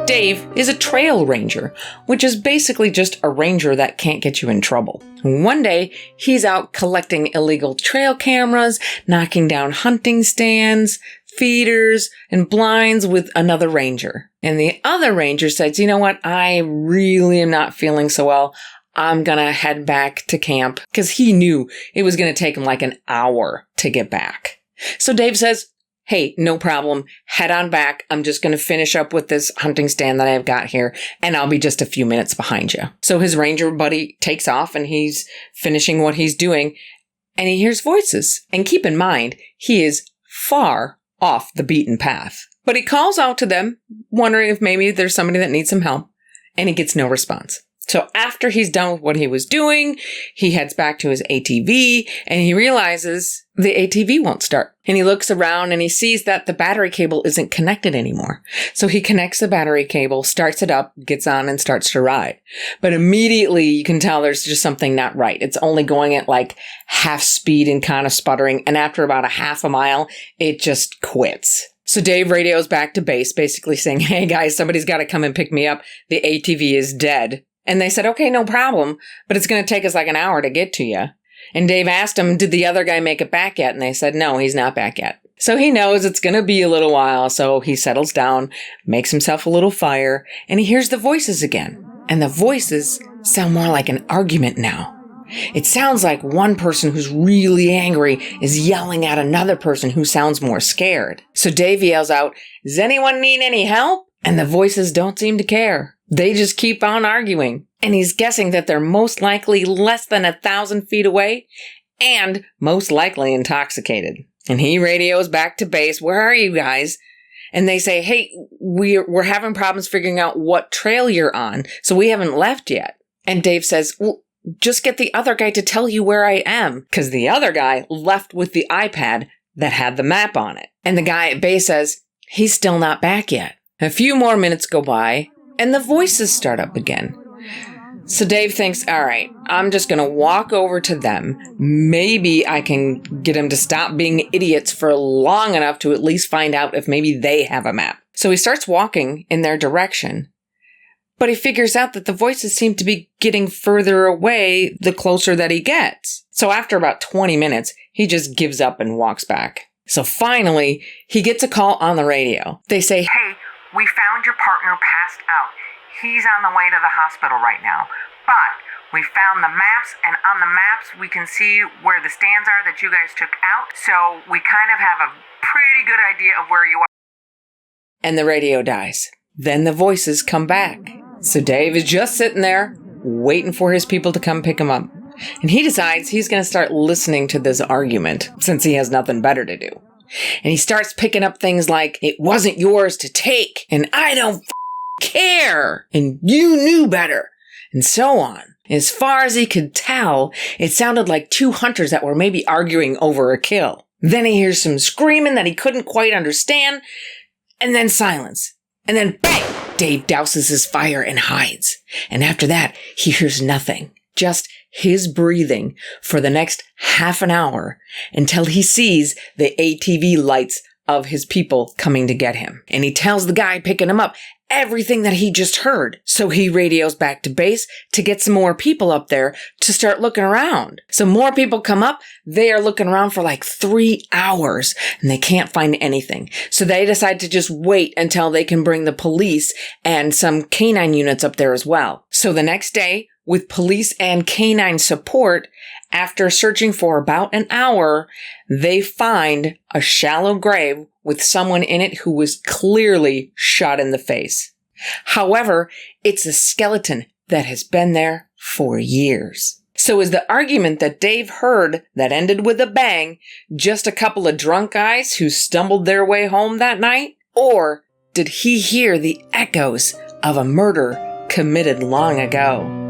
Dave is a trail ranger, which is basically just a ranger that can't get you in trouble. One day, he's out collecting illegal trail cameras, knocking down hunting stands, feeders, and blinds with another ranger. And the other ranger says, you know what, I really am not feeling so well. I'm gonna head back to camp, because he knew it was gonna take him like an hour to get back. So Dave says, hey, no problem. Head on back. I'm just going to finish up with this hunting stand that I've got here, and I'll be just a few minutes behind you. So his ranger buddy takes off, and he's finishing what he's doing, and he hears voices. And keep in mind, he is far off the beaten path. But he calls out to them, wondering if maybe there's somebody that needs some help, and he gets no response. So after he's done with what he was doing, he heads back to his ATV, and he realizes the ATV won't start. And he looks around and he sees that the battery cable isn't connected anymore. So he connects the battery cable, starts it up, gets on, and starts to ride. But immediately you can tell there's just something not right. It's only going at like half speed and kind of sputtering. And after about a half a mile, it just quits. So Dave radios back to base, basically saying, hey guys, somebody's got to come and pick me up. The ATV is dead. And they said, okay, no problem, but it's going to take us like an hour to get to you. And Dave asked him, did the other guy make it back yet? And they said, no, he's not back yet. So he knows it's going to be a little while. So he settles down, makes himself a little fire, and he hears the voices again. And the voices sound more like an argument now. It sounds like one person who's really angry is yelling at another person who sounds more scared. So Dave yells out, does anyone need any help? And the voices don't seem to care. They just keep on arguing. And he's guessing that they're most likely less than 1,000 feet away and most likely intoxicated. And he radios back to base, where are you guys? And they say, hey, we're having problems figuring out what trail you're on, so we haven't left yet. And Dave says, well, just get the other guy to tell you where I am. Because the other guy left with the iPad that had the map on it. And the guy at base says, he's still not back yet. A few more minutes go by, and the voices start up again. So Dave thinks, all right, I'm just going to walk over to them. Maybe I can get them to stop being idiots for long enough to at least find out if maybe they have a map. So he starts walking in their direction, but he figures out that the voices seem to be getting further away the closer that he gets. So after about 20 minutes, he just gives up and walks back. So finally, he gets a call on the radio. They say, hey, we found your partner passed out. He's on the way to the hospital right now. But we found the maps, and on the maps we can see where the stands are that you guys took out. So we kind of have a pretty good idea of where you are. And the radio dies. Then the voices come back. So Dave is just sitting there, waiting for his people to come pick him up. And he decides he's going to start listening to this argument, since he has nothing better to do. And he starts picking up things like, it wasn't yours to take, and I don't care, and you knew better, and so on. As far as he could tell, it sounded like two hunters that were maybe arguing over a kill. Then he hears some screaming that he couldn't quite understand, and then silence. And then bang! Dave douses his fire and hides. And after that, he hears nothing. Just his breathing for the next half an hour until he sees the ATV lights of his people coming to get him. And he tells the guy picking him up everything that he just heard. So he radios back to base to get some more people up there to start looking around. So more people come up. They are looking around for like 3 hours and they can't find anything. So they decide to just wait until they can bring the police and some canine units up there as well. So the next day, with police and canine support, after searching for about an hour, they find a shallow grave with someone in it who was clearly shot in the face. However, it's a skeleton that has been there for years. So is the argument that Dave heard that ended with a bang just a couple of drunk guys who stumbled their way home that night? Or did he hear the echoes of a murder committed long ago?